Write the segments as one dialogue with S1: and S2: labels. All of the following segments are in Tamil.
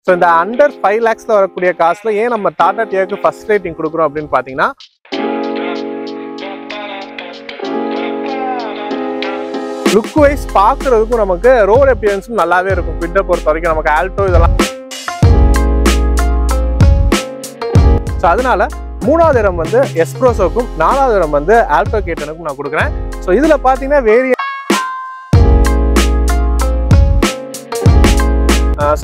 S1: ஸோ இந்த அண்டர் 5 lakhsல வரக்கூடிய காசுல ஏன் நம்ம டாடா டியாகோக்கு ஃபர்ஸ்ட் ரேட்டிங் கொடுக்குறோம் அப்படின்னு பார்த்தீங்கன்னா, லுக் வைஸ் பார்க்கறதுக்கும் நமக்கு ரோட் அப்பியரன்ஸும் நல்லாவே இருக்கும். குவிட்டை பொறுத்த வரைக்கும் நமக்கு ஆல்டோ இதெல்லாம். ஸோ அதனால 3வது இடம் வந்து எஸ்ப்ரோசோக்கும் 4வது இடம் வந்து ஆல்டோ கேட்டனுக்கும் நான் கொடுக்குறேன். ஸோ இதுல பார்த்தீங்கன்னா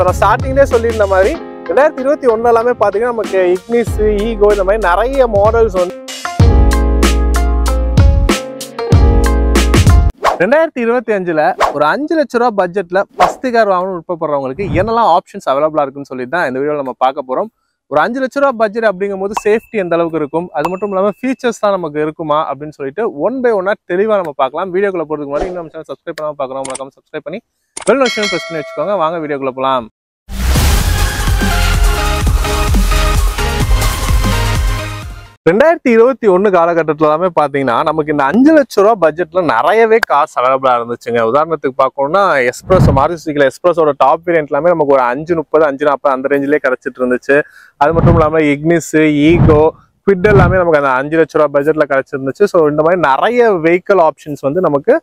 S1: நான் ஸ்டார்டிங்லேயே சொல்லியிருந்த மாதிரி 2021 எல்லாமே பார்த்தீங்கன்னா நமக்கு இக்னிஸ், ஈகோ இந்த மாதிரி நிறைய மாடல்ஸ் வந்து 2025ல ஒரு 5 லட்ச ரூபா பட்ஜெட்ல ஃபர்ஸ்ட் கார் வாங்கணும்னு விருப்பப்படுறவங்களுக்கு என்னெல்லாம் ஆப்ஷன்ஸ் அவைலபிளா இருக்குன்னு சொல்லி தான் இந்த வீடியோவில் நம்ம பார்க்க போறோம். ஒரு 5 லட்ச ரூபா பட்ஜெட் அப்படிங்கும்போது சேஃப்டி எந்த அளவுக்கு இருக்கும், அது மட்டும் இல்லாமல் ஃபீச்சர்ஸ் தான் நமக்கு இருக்குமா அப்படின்னு சொல்லிட்டு ஒன் பை ஒன்னா தெளிவாக நம்ம பார்க்கலாம். வீடியோக்குள்ள போறதுக்கு முன்னாடி இன்னும் சேனல் சப்ஸ்கிரைப் பண்ணாமல் பார்க்குறோம், மறக்காம சப்ஸ்கிரைப் பண்ணி பெல் நோட்டிஃபிகேஷன் பிரஸ் பண்ணி வச்சுக்கோங்க. வாங்க வீடியோக்குள்ள போகலாம். காலகட்டத்தில் எல்லாமே பார்த்தீங்கன்னா நமக்கு இந்த 5 லட்ச ரூபா பட்ஜெட்ல நிறையவே காசு அவைலபிளா இருந்துச்சுங்க. உதாரணத்துக்கு பார்க்கணும்னா எஸ்ப்ரெஸோ, மாருதி சுசுகி எஸ்ப்ரெஸோட டாப் வேரியன்ட் எல்லாமே நமக்கு ஒரு 530, 540 அந்த ரேஞ்சிலே கிடைச்சிட்டு இருந்துச்சு. அது மட்டும் இல்லாமல் இக்னிஸ், ஈகோ, குவிட் எல்லாமே நமக்கு அந்த 5 லட்ச ரூபா பட்ஜெட்ல கிடைச்சிருந்துச்சு. ஸோ இந்த மாதிரி நிறைய வெஹிக்கல் ஆப்ஷன்ஸ் வந்து நமக்கு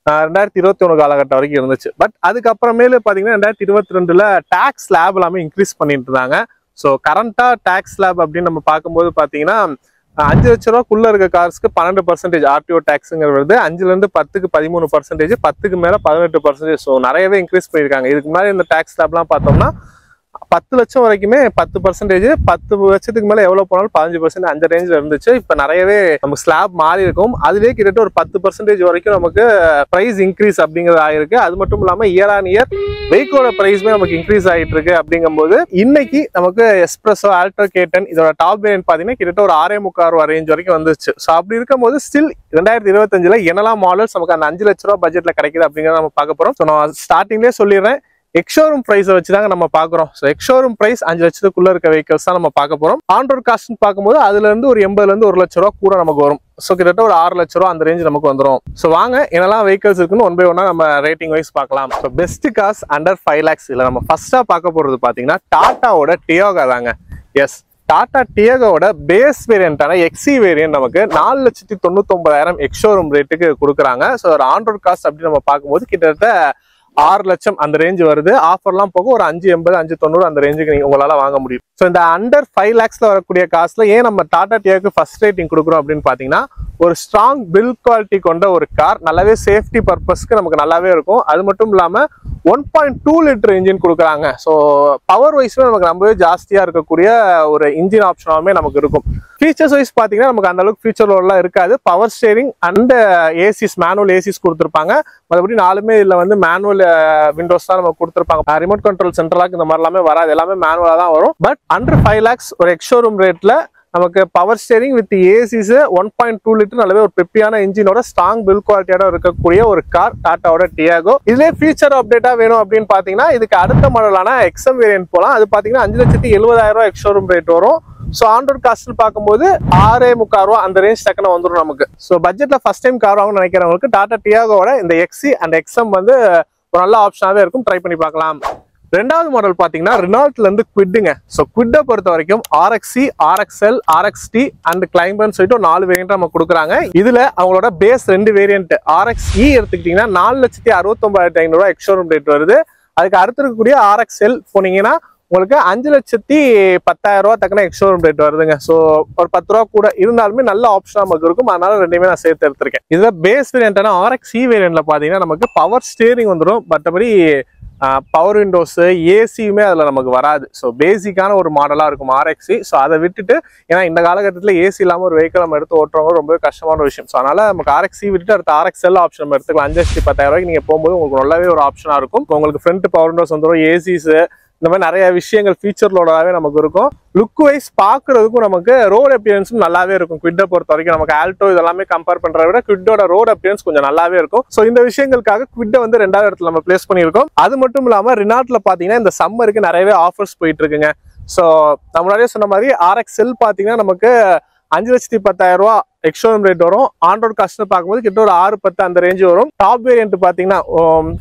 S1: 2021 காலகட்டம் வரைக்கும் இருந்துச்சு. பட் அதுக்கப்புறமேல பார்த்தீங்கன்னா 2022ல டாக்ஸ் ஸ்லாப் எல்லாமே இன்க்ரீஸ் பண்ணிட்டு இருந்தாங்க. ஸோ கரண்டா டாக்ஸ் ஸ்லாப் அப்படின்னு நம்ம பார்க்கும்போது பார்த்தீங்கன்னா 5 லட்ச ரூபாக்குள்ள இருக்க கார்ஸ்க்கு 12% ஆர்டிஓ டாக்ஸுங்கிறது 5ல இருந்து 10க்கு 13%, 10க்கு மேல 18%. ஸோ நிறையவே இன்க்ரீஸ் பண்ணியிருக்காங்க. இதுக்கு முன்னாடி இந்த டாக்ஸ் ஸ்லாப்லாம் பார்த்தோம்னா 10 லட்சம் வரைக்குமே 10%, 10 லட்சத்துக்கு மேல எவ்வளவு போனாலும் 15% அந்த ரேஞ்சில் இருந்துச்சு. இப்ப நிறையவே நமக்கு ஸ்லாப் மாறி இருக்கும். அதுலேயே கிட்டத்தட்ட ஒரு 10% வரைக்கும் நமக்கு பிரைஸ் இன்க்ரீஸ் அப்படிங்கிறது ஆயிருக்கு. அது மட்டும் இல்லாம இயர் ஆன் இயர் வெஹிக்கலோட பிரைஸ்மே நமக்கு இன்க்ரீஸ் ஆகிட்டு இருக்கு. அப்படிங்கும்போது இன்னைக்கு நமக்கு எஸ்ப்ரெஸோ, ஆல்டோ கேட்டன் இதோட டாப் வேரியன்ட் பார்த்தீங்கன்னா கிட்டத்தட்ட ஒரு 6.25 ரேஞ்ச் வரைக்கும் வந்துச்சு. ஸோ அப்படி இருக்கும்போது ஸ்டில் 2025ல என்னெல்லாம் மாடல்ஸ் நமக்கு அந்த 5 லட்ச ரூபா பட்ஜெட்ல கிடைக்குது அப்படிங்கிறத நம்ம பார்க்க போறோம். ஸோ நான் ஸ்டார்டிங்லேயே சொல்லிடுறேன், எக்ஷோரூம் பிரைஸை வச்சு தாங்க நம்ம பார்க்குறோம். ஸோ எக்ஷோரூம் பிரைஸ் 5 லட்சத்துக்குள்ள இருக்க வெஹிக்கல்ஸ் தான் நம்ம பார்க்க போறோம். ஆன் ரோட் காஸ்ட்னு பார்க்கும்போது அதுல இருந்து ஒரு 80ல இருந்து 1 லட்ச ரூபா கூட நமக்கு வரும். ஸோ கிட்டத்தட்ட ஒரு 6 லட்ச ரூபா அந்த ரேஞ்ச் நமக்கு வந்துடும். ஸோ வாங்க என்னெல்லாம் வெஹிக்கல்ஸ் இருக்குன்னு ஒன் பை ஒன்னா நம்ம ரேட்டிங் வைஸ் பார்க்கலாம். So best cars under 5 lakhs இல்ல நம்ம ஃபர்ஸ்டா பார்க்க போறது பாத்தீங்கன்னா டாட்டாவோட டியோகா தாங்க. எஸ், டாடா டியோகாவோட பேஸ் வேரியன்டான எக்ஸி வேரியன்ட் நமக்கு 4,99,000 எக்ஷோரூம் ரேட்டுக்கு கொடுக்குறாங்க. ஸோ ஒரு ஆன் ரோட் காஸ்ட் அப்படின்னு நம்ம பார்க்கும்போது கிட்டத்தட்ட 6 லட்சம் அந்த ரேஞ்ச் வருது. ஆஃபர்லாம் போக ஒரு 580, 590 அந்த ரேஞ்சுக்கு நீங்க உங்களால வாங்க முடியும். ஸோ இந்த அண்டர் 5 lakhsல வரக்கூடிய காசுல ஏன் நம்ம டாடா டியோக்கு ஃபர்ஸ்ட் ரேட்டிங் கொடுக்குறோம் அப்படின்னு பாத்தீங்கன்னா, ஒரு ஸ்ட்ராங் பில்ட் குவாலிட்டி கொண்ட ஒரு கார், நல்லாவே சேஃப்டி பர்பஸ்க்கு நமக்கு நல்லாவே இருக்கும். அது மட்டும் இல்லாம 1.2 லிட்டர் இன்ஜின் கொடுக்குறாங்க. ஸோ பவர் வைஸ்மே நமக்கு ரொம்பவே ஜாஸ்தியா இருக்கக்கூடிய ஒரு இன்ஜின் ஆப்ஷனாலுமே நமக்கு இருக்கும். ஃபீச்சர்ஸ் வைஸ் பார்த்தீங்கன்னா நமக்கு அந்த அளவுக்கு ஃபீச்சர்லாம் இருக்காது. Power steering and ACs, manual ACs கொடுத்துருப்பாங்க. மற்றபடி 4மே இதில் வந்து மேனுவல் விண்டோஸ் தான் நமக்கு கொடுத்துருப்பாங்க. ரிமோட் கண்ட்ரோல் சென்ட்ரலாக் இந்த மாதிரி எல்லாமே வராது, எல்லாமே மேனுவலாக தான் வரும். பட் அண்டர் 5 lakhs ஒரு எக்ஷோரூம் ரேட்ல நமக்கு power steering with ACs 1.2 litre நல்லாவே ஒரு பெப்பியான இன்ஜினோட ஸ்ட்ராங் பில்ட் குவாலிட்டியோட இருக்கக்கூடிய ஒரு கார் டாட்டாவோட டியாகோ. இதுலேயே ஃபீச்சர் அப்டேட்டா வேணும் அப்படின்னு பாத்தீங்கன்னா இதுக்கு அடுத்த மாடலான எக்ஸ்எம் வேரியன்ட் போலாம். அது பாத்தீங்கன்னா 5,70,000 எக்ஷோரூம் ரேட் வரும். ஸோ ஆன் ரோட் காஸ்ட் பார்க்கும்போது 6.25 அந்த ரேஞ்ச் டக்குன்னு வந்துடும் நமக்கு. ஸோ பட்ஜெட்ல ஃபர்ஸ்ட் டைம் கார் வாங்கணும்னு நினைக்கிறவங்களுக்கு டாடா டியாகோட இந்த எக்ஸி அண்ட் எக்ஸ்எம் வந்து ஒரு நல்ல ஆப்ஷனாவே இருக்கும். ட்ரை பண்ணி பார்க்கலாம். ரெண்டாவது மாடல் பாத்தீங்கன்னா ரினால்ட்ல இருந்து குவிட்டுங்க. ஸோ குவிட்டை பொறுத்த வரைக்கும் RXC, RXL, RXT அண்ட் கிளைம்பர்னு சொல்லிட்டு ஒரு 4 வேரியன்ட் நம்ம கொடுக்குறாங்க. இதுல அவங்களோட பேஸ் 2 வேரியன்ட் RXE எடுத்துக்கிட்டீங்கன்னா 4,69,500 எக்ஷோரூம் ரேட் வருது. அதுக்கு அடுத்து இருக்கக்கூடிய RXL போனீங்கன்னா உங்களுக்கு 5,10,000 தக்கன எக்ஷோரூம் ரேட் வருதுங்க. ஸோ ஒரு 10 ரூபா கூட இருந்தாலுமே நல்ல ஆப்ஷன் நமக்கு இருக்கும். அதனால ரெண்டுமே நான் சேர்த்து எடுத்திருக்கேன். இதுல பேஸ் வேரியன்டான RXE வேரியன்ட்ல பாத்தீங்கன்னா நமக்கு பவர் ஸ்டேரிங் வந்துடும். மற்றபடி பவர் விண்டோஸ், ஏசியுமே அதில் நமக்கு வராது. ஸோ பேசிக்கான ஒரு மாடலாக இருக்கும் RXE. ஸோ அதை விட்டுட்டு, ஏன்னா இந்த காலகட்டத்தில் ஏசி இல்லாமல் ஒரு வெஹிக்கிள் நம்ம எடுத்து ஓட்டுறவங்க ரொம்பவே கஷ்டமான விஷயம். ஸோ அதனால நமக்கு RXE விட்டுட்டு அடுத்த RXL ஆப்ஷன் நம்ம எடுத்துக்கலாம். 5,10,000 நீங்கள் போகும்போது உங்களுக்கு நல்லாவே ஒரு ஆப்ஷனாக இருக்கும். உங்களுக்கு ஃப்ரண்ட் பவர் விண்டோஸ் வந்துடும், ஏசிஸ் இந்த மாதிரி நிறைய விஷயங்கள் ஃபீச்சர்லோடவே நமக்கு இருக்கும். லுக் வைஸ் பார்க்கறதுக்கும் நமக்கு ரோட் அப்பியரன்ஸும் நல்லாவே இருக்கும். குவிட்டை பொறுத்த வரைக்கும் நமக்கு ஆல்டோ இதெல்லாமே கம்பேர் பண்றத விட குவிட்டோட ரோட் அப்பியரன்ஸ் கொஞ்சம் நல்லாவே இருக்கும். ஸோ இந்த விஷயங்களுக்காக குவிட்டை வந்து 2வது இடத்துல நம்ம பிளேஸ் பண்ணியிருக்கோம். அது மட்டும் இல்லாம ரினால்ட்ல பாத்தீங்கன்னா இந்த சம்மருக்கு நிறையவே ஆஃபர்ஸ் போயிட்டு இருக்குங்க. ஸோ நம்ம முன்னாடியே சொன்ன மாதிரி RXL பாத்தீங்கன்னா நமக்கு 5,10,000 எக்ஸ்ஷோரூம் ரேட் வரும். ஆன் ரோட் காஸ்ட் பார்க்கும்போது கிட்ட ஒரு 6-10 அந்த ரேஞ்ச் வரும். டாப் வேரியன்ட் பாத்தீங்கன்னா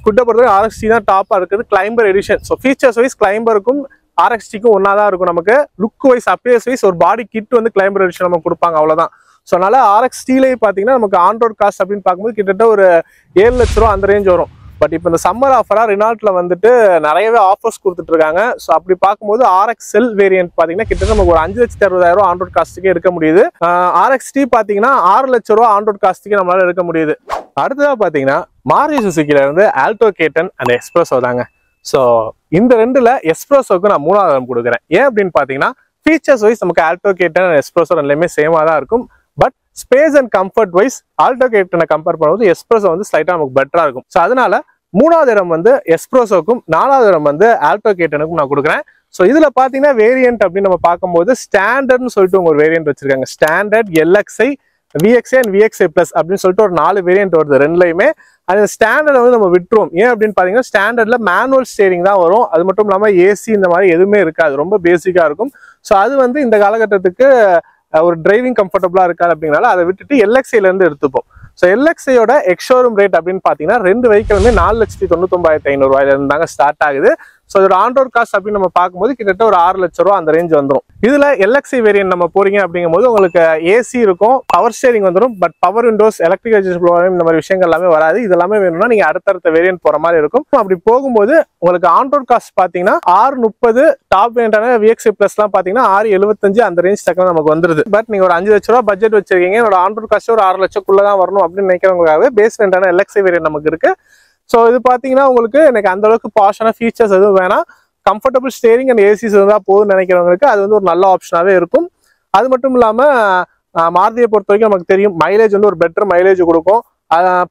S1: குட்ட பொறுத்தவரை RXT தான் டாப்பா இருக்குது. Climber edition. So features wise கிளைம்பருக்கும் RXT-க்கும் ஒன்னா தான் இருக்கும். நமக்கு லுக் வைஸ் அப்பியர்ஸ் வைஸ் ஒரு பாடி கிட் வந்து கிளைம்பர் எடிஷன் நமக்கு கொடுப்பாங்க, அவ்வளவுதான். ஸோ அதனால RXT-லயே பாத்தீங்கன்னா நமக்கு ஆன் ரோட் காஸ்ட் அப்படின்னு பார்க்கும்போது கிட்டத்தட்ட ஒரு 7 லட்ச ரூபா அந்த ரேஞ்ச் வரும். பட் இப்போ இந்த சம்மர் ஆஃபரா ரெனால்ட்ல வந்துட்டு நிறையவே ஆஃபர்ஸ் கொடுத்துட்டு இருக்காங்க. ஸோ அப்படி பார்க்கும்போது RXL வேரியன்ட் பாத்தீங்கன்னா கிட்டத்தட்ட நமக்கு ஒரு 5,60,000 ரூபா ஆன் ரோட் காஸ்ட்டுக்கே எடுக்க முடியுது. RXT பாத்தீங்கன்னா 6 லட்ச ரூபா ஆன் ரோட் காஸ்ட்டுக்கே நம்மளால எடுக்க முடியுது. அடுத்ததா பாத்தீங்கன்னா மாருதி சுசுகில இருந்து ஆல்டோ K10 அண்ட் எஸ்பிரஸோ தாங்க. ஸோ இந்த ரெண்டுல எஸ்பிரஸோக்கு நான் 3வது இடம் கொடுக்குறேன். ஏன் அப்படின்னு பாத்தீங்கன்னா ஃபீச்சர்ஸ் வைஸ் நமக்கு ஆல்டோ K10 அண்ட் எஸ்பிரஸோ ரெண்டுமே சேமா தான் இருக்கும். But space and comfort wise Alto K10 compare பண்ணும்போது எஸ்பிரஸோ வந்து ஸ்லைட்டா நமக்கு பெட்டரா இருக்கும். ஸோ அதனால 3வது இடம் வந்து எஸ்பிரஸோக்கும் 4வது இடம் வந்து ஆல்டோ K10க்கும் நான் கொடுக்குறேன். ஸோ இதுல பாத்தீங்கன்னா வேரியன்ட் அப்படின்னு நம்ம பார்க்கும்போது ஸ்டாண்டர்ட்னு சொல்லிட்டு ஒரு வேரியன்ட் வச்சிருக்காங்க. Standard, LXi, VXi and VXi plus அப்படின்னு சொல்லிட்டு ஒரு 4 வேரியன்ட் வருது ரெண்டுலையுமே. அந்த ஸ்டாண்டர்ட் வந்து நம்ம விட்டுருவோம். ஏன் அப்படின்னு பாத்தீங்கன்னா ஸ்டாண்டர்ட்ல மேனுவல் ஸ்டேரிங் தான் வரும். அது மட்டும் இல்லாம AC இந்த மாதிரி எதுவுமே இருக்காது, ரொம்ப பேசிக்கா இருக்கும். ஸோ அது வந்து இந்த காலகட்டத்துக்கு ஒரு டிரைவிங் கம்ஃபர்டபுளா இருக்காது அப்படிங்கனால அதை விட்டுட்டு LXiல இருந்து எடுத்துப்போம். ஸோ LXiயோட எக்ஸ்ஷோரூம் ரேட் அப்படின்னு பாத்தீங்கன்னா 2 வெஹிக்கிளுமே 4,99,500 ரூபாயில இருந்தாங்க ஸ்டார்ட் ஆகுது. ஸோ அதோட ஆன் ரோட் காஸ்ட் அப்படின்னு நம்ம பார்க்கும்போது கிட்டத்தட்ட ஒரு 6 லட்ச ரூபா அந்த ரேஞ்ச் வந்துடும். இதுல LXi வேரியன்ட் நம்ம போறீங்க அப்படிங்கும்போது உங்களுக்கு AC இருக்கும், பவர் ஸ்டேரிங் வந்துடும். But power Windows, electric adjustable இந்த மாதிரி விஷயங்கள் எல்லாமே வராது. இது எல்லாமே வேணும்னா நீங்க அடுத்தடுத்த வேரியன்ட் போற மாதிரி இருக்கும். அப்படி போகும்போது உங்களுக்கு ஆன் ரோட் காஸ்ட் பாத்தீங்கன்னா 630 டாப் வேரியன்டான VXi பிளஸ் எல்லாம் பாத்தீங்கன்னா 675 அந்த ரேஞ்ச் தக்க நமக்கு வந்துருது. பட் நீங்க ஒரு 5 லட்ச ரூபா பட்ஜெட் வச்சிருக்கீங்க, என்னோட ஆன் ரோட் காஸ்ட் ஒரு 6 லட்சக்குள்ள தான் வரணும் அப்படின்னு நினைக்கிறவங்களுக்காகவே பேஸ் வேரியன்டான LXi வேரியன்ட் நமக்கு இருக்கு. ஸோ இது பாத்தீங்கன்னா உங்களுக்கு எனக்கு அந்த அளவுக்கு பாஷான ஃபீச்சர்ஸ் எதுவும் வேணாம், கம்ஃபர்டபுள் ஸ்டேரிங் அண்ட் ஏசிஸ் இருந்தா போதும்னு நினைக்கிறவங்களுக்கு அது வந்து ஒரு நல்ல ஆப்ஷனாவே இருக்கும். அது மட்டும் இல்லாம மாருதியை பொறுத்த வரைக்கும் நமக்கு தெரியும் மைலேஜ் வந்து ஒரு பெட்டர் மைலேஜ் கொடுக்கும்.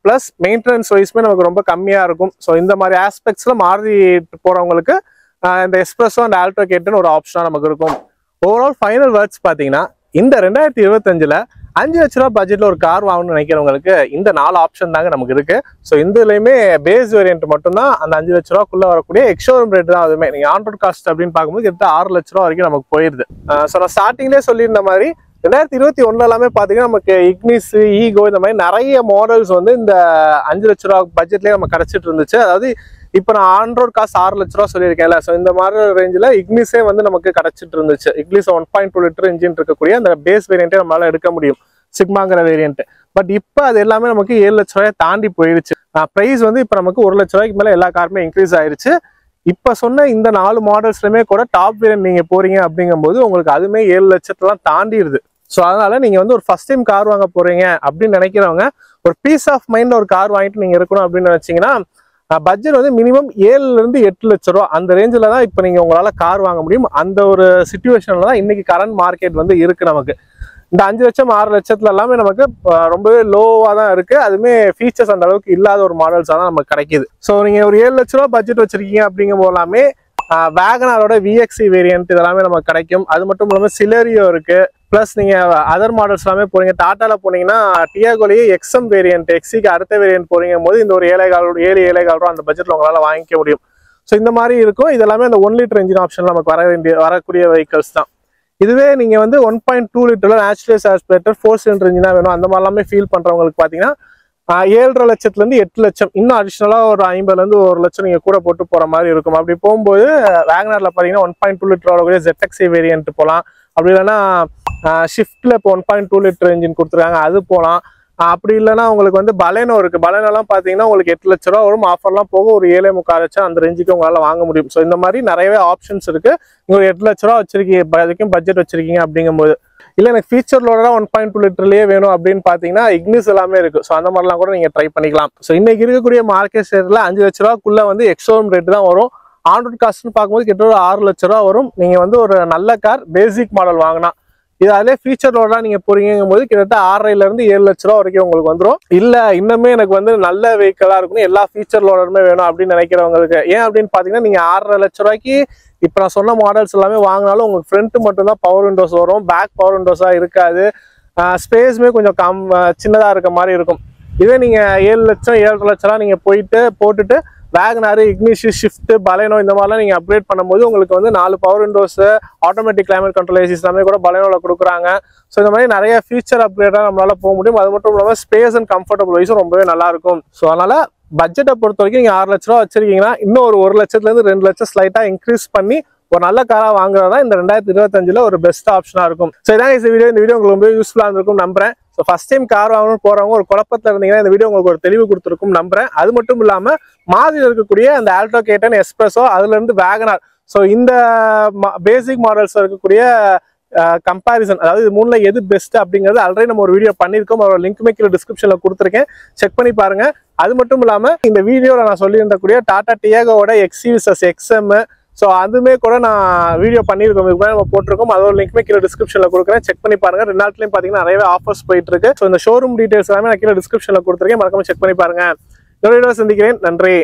S1: பிளஸ் மெயின்டெனன்ஸ் வைஸ்மே நமக்கு ரொம்ப கம்மியா இருக்கும். ஸோ இந்த மாதிரி ஆஸ்பெக்ட்ஸ்ல மாருதி போறவங்களுக்கு இந்த எஸ்பிரஸோ அண்ட் ஆல்டோ K10 ஒரு ஆப்ஷனா நமக்கு இருக்கும். ஓவரால் ஃபைனல் வேர்ட்ஸ் பாத்தீங்கன்னா இந்த 2025ல 5 லட்ச ரூபா பட்ஜெட்ல ஒரு கார் வாங்கணும்னு நினைக்கிறவங்களுக்கு இந்த 4 ஆப்ஷன் தாங்க நமக்கு இருக்கு. ஸோ இதுலயுமே பேஸ் வேரியன்ட் மட்டும் தான் அந்த 5 லட்ச ரூபாக்குள்ள வரக்கூடிய எக்ஸ்ஷோரூம் ரேட் தான். அதுவுமே நீங்க ஆன் ரோட் காஸ்ட் அப்படின்னு பார்க்கும்போது கிட்ட 6 லட்ச ரூபா வரைக்கும் நமக்கு போயிருது. ஸோ நான் ஸ்டார்டிங்லேயே சொல்லியிருந்த மாதிரி 2021 எல்லாமே பாத்தீங்கன்னா நமக்கு இக்னிஸ், ஈகோ இந்த மாதிரி நிறைய மாடல்ஸ் வந்து இந்த 5 லட்ச ரூபா பட்ஜெட்லயே நம்ம கிடைச்சிட்டு இருந்துச்சு. அதாவது இப்போ நான் ஆன் ரோட் காஸ்ட் 6 லட்ச ரூபா சொல்லியிருக்கேன்ல, ஸோ இந்த மாதிரி ரேஞ்சில் இக்னிஸே வந்து நமக்கு கிடைச்சிட்டு இருந்துச்சு. இக்னிஸ் 1.2 லிட்டர் இன்ஜின் இருக்கக்கூடிய அந்த பேஸ் வேரியன்ட்டே நம்மளால எடுக்க முடியும், சிக்மாங்கிற வேரியன்ட். பட் இப்போ அது எல்லாமே நமக்கு 7 லட்ச ரூபாயை தாண்டி போயிருச்சு. பிரைஸ் வந்து இப்போ நமக்கு 1 லட்ச ரூபாய்க்கு மேலே எல்லா காருமே இன்க்ரீஸ் ஆயிருச்சு. இப்போ சொன்ன இந்த 4 மாடல்ஸ்லுமே கூட டாப் வேரியன்ட் நீங்க போறீங்க அப்படிங்கும்போது உங்களுக்கு அதுமே 7 லட்சத்தெல்லாம் தாண்டிடுது. ஸோ அதனால நீங்க வந்து ஒரு ஃபர்ஸ்ட் டைம் கார் வாங்க போறீங்க அப்படின்னு நினைக்கிறவங்க ஒரு பீஸ் ஆஃப் மைண்ட்ல ஒரு கார் வாங்கிட்டு நீங்க இருக்கணும் அப்படின்னு நினைச்சீங்கன்னா பட்ஜெட் வந்து மினிமம் 7 இருந்து 8 லட்ச ரூபா அந்த ரேஞ்சில் தான் இப்போ நீங்க உங்களால கார் வாங்க முடியும். அந்த ஒரு சிச்சுவேஷன்ல தான் இன்னைக்கு கரண்ட் மார்க்கெட் வந்து இருக்கு. நமக்கு இந்த 5 லட்சம் 6 லட்சத்துல எல்லாமே நமக்கு ரொம்பவே லோவா தான் இருக்கு. அதுவுமே ஃபீச்சர்ஸ் அந்த அளவுக்கு இல்லாத ஒரு மாடல்ஸா தான் நமக்கு கிடைக்குது. ஸோ நீங்க ஒரு 7 லட்ச ரூபா பட்ஜெட் வச்சிருக்கீங்க அப்படிங்கும் போலாமே வேகனாரோட VXi வேரியன்ட் இதெல்லாமே நமக்கு கிடைக்கும். அது மட்டும் இல்லாமல் சிலரியோ இருக்கு. பிளஸ் நீங்க அதர் மாடல்ஸ் எல்லாமே போறீங்க, டாட்டால போனீங்கன்னா டியாகோலயே XM வேரியன்ட், XCக்கு அடுத்த வேரியன்ட் போறீங்க போது இந்த ஒரு 7,4 ரூபா அந்த பட்ஜெட்ல உங்களால வாங்கிக்க முடியும். ஸோ இந்த மாதிரி இருக்கும். இதெல்லாமே அந்த 1 லிட்டர் இன்ஜின் ஆப்ஷன் நமக்கு வரக்கூடிய வெஹிக்கல்ஸ் தான். இதுவே நீங்க வந்து 1.2 லிட்டர்ல நேச்சுரல் ஆஸ்பிரேட்டர் 4 சிலிண்டர் இன்ஜினா வேணும் அந்த மாதிரி எல்லாமே ஃபீல் பண்றவங்களுக்கு பாத்தீங்கன்னா 7.5 லட்சத்துல இருந்து 8 லட்சம் இன்னும் அடிஷனலா ஒரு 50ல இருந்து 1 லட்சம் நீங்க கூட போட்டு போற மாதிரி இருக்கும். அப்படி போகும்போது வேகனார்ல பாத்தீங்கன்னா 1.2 லிட்டர் வரக்கூடிய ZXi வேரியன்ட் போகலாம். அப்படி இல்லைன்னா ஷிஃப்ட்ல இப்போ 1.2 லிட்டர் இன்ஜின் கொடுத்துருக்காங்க, அது போகலாம். அப்படி இல்லைன்னா உங்களுக்கு வந்து பலேனோ இருக்கு. பலேனோலாம் பாத்தீங்கன்னா உங்களுக்கு 8 லட்ச ரூபா வரும். ஆஃபர்லாம் போக ஒரு 7.25 லட்சம் அந்த ரேஞ்சுக்கு உங்களால வாங்க முடியும். ஸோ இந்த மாதிரி நிறையவே ஆப்ஷன்ஸ் இருக்கு. நீங்க ஒரு 8 லட்ச ரூபா வச்சிருக்கீங்க பட்ஜெட் வச்சிருக்கீங்க அப்படிங்கும்போது, இல்ல எனக்கு ஃபீச்சர் லோட 1.2 லிட்டர்லயே வேணும் அப்படின்னு பாத்தீங்கன்னா இக்னிஸ் எல்லாமே இருக்கு. ஸோ அந்த மாதிரிலாம் கூட நீங்க ட்ரை பண்ணிக்கலாம். ஸோ இன்னைக்கு இருக்கக்கூடிய மார்க்கெட் ஷேர்ல 5 லட்ச ரூபாக்குள்ள வந்து எக்ஸ்ஷோரூம் ரேட் தான் வரும். ஆன் ரோட் காஸ்ட்னு பார்க்கும்போது கிட்டத்தட்ட 6 லட்ச ரூபா வரும். நீங்க வந்து ஒரு நல்ல கார் பேசிக் மாடல் வாங்கினா இது அதிலே ஃபீச்சர் லோடா நீங்க போறீங்கும் போது கிட்டத்தட்ட 6.5 இருந்து 7 லட்ச ரூபா வரைக்கும் உங்களுக்கு வந்துடும். இல்ல இன்னுமே எனக்கு வந்து நல்ல வெஹிக்கிளா இருக்கணும், எல்லா ஃபீச்சர் லோடருமே வேணும் அப்படின்னு நினைக்கிறவங்களுக்கு, ஏன் அப்படின்னு பாத்தீங்கன்னா நீங்க 6.5 லட்ச ரூபாய்க்கு இப்ப நான் சொன்ன மாடல்ஸ் எல்லாமே வாங்கினாலும் உங்களுக்கு ஃப்ரண்ட் மட்டும் தான் பவர் விண்டோஸ் வரும், பேக் பவர் விண்டோஸா இருக்காது. ஸ்பேஸுமே கொஞ்சம் சின்னதா இருக்க மாதிரி இருக்கும். இதே நீங்க 7 லட்சம் 7.5 லட்சம் நீங்க போட்டுட்டு வேகனார், இக்னிஷ், ஷிஃப்ட், பலேனோ இந்த மாதிரிலாம் நீங்க அப்கிரேட் பண்ணும்போது உங்களுக்கு வந்து 4 power Windows, automatic climate control ACs எல்லாமே கூட பலேனோல கொடுக்குறாங்க. ஸோ இந்த மாதிரி நிறைய ஃபீச்சர் அப்கிரேடாக நம்மளால போக முடியும். அது மட்டும் இல்லாமல் ஸ்பேஸ் அண்ட் கம்ஃபர்டபுள் வைஸும் ரொம்பவே நல்லா இருக்கும். ஸோ அதனால பட்ஜெட்டை பொறுத்த வரைக்கும் நீங்க 6 லட்ச ரூபா வச்சிருக்கீங்கன்னா இன்னும் ஒரு 1 லட்சத்துல இருந்து 2 லட்சம் ஸ்லைட்டா இன்க்ரீஸ் பண்ணி ஒரு நல்ல காரா வாங்குறதா இந்த 2025ல ஒரு பெஸ்ட் ஆப்ஷனா இருக்கும். ஸோ இதான் இந்த வீடியோ உங்களுக்கு ரொம்ப யூஸ்ஃபுல்லா இருந்திருக்கும் நம்புறேன். ஸோ ஃபர்ஸ்ட் டைம் கார் வாங்கணும்னு போறவங்க ஒரு குழப்பத்தில் இருந்தீங்கன்னா இந்த வீடியோ உங்களுக்கு ஒரு தெளிவு கொடுத்துருக்கும் நம்புறேன். அது மட்டும் இல்லாம மாதிரியில் இருக்கக்கூடிய அந்த ஆல்டோ K10 எஸ்பிரஸோ அதுல இருந்து வேகனார், ஸோ இந்த பேசிக் மாடல்ஸ் இருக்கக்கூடிய கம்பேரிசன், அதாவது இது மூணுல எது பெஸ்ட் அப்படிங்கிறது ஆல்ரெடி நம்ம ஒரு வீடியோ பண்ணியிருக்கோம். ஒரு லிங்க்குமே கீழே டிஸ்கிரிப்ஷன்ல கொடுத்துருக்கேன், செக் பண்ணி பாருங்க. அது மட்டும் இல்லாம இந்த வீடியோல நான் சொல்லியிருந்தக்கூடிய டாடா டியாகோட XC vs XM, ஸோ அதுவுமே கூட நான் வீடியோ பண்ணியிருக்கோம், நம்ம போட்டிருக்கோம். அதோட லிங்க்மே கீழே டிஸ்கிரிப்ஷன்ல கொடுக்குறேன், செக் பண்ணி பாருங்க. 2 நாட்லையும் பார்த்தீங்கன்னா நிறையவே ஆஃபர்ஸ் போயிட்டு இருக்கு. ஸோ இந்த ஷோரூம் டீடைல்ஸ் எல்லாமே நான் கீழே டிஸ்கிரிப்ஷன்ல கொடுத்துருக்கேன், மறக்காம செக் பண்ணி பாருங்க. இன்னொரு வீடியோ சந்திக்கிறேன். நன்றி.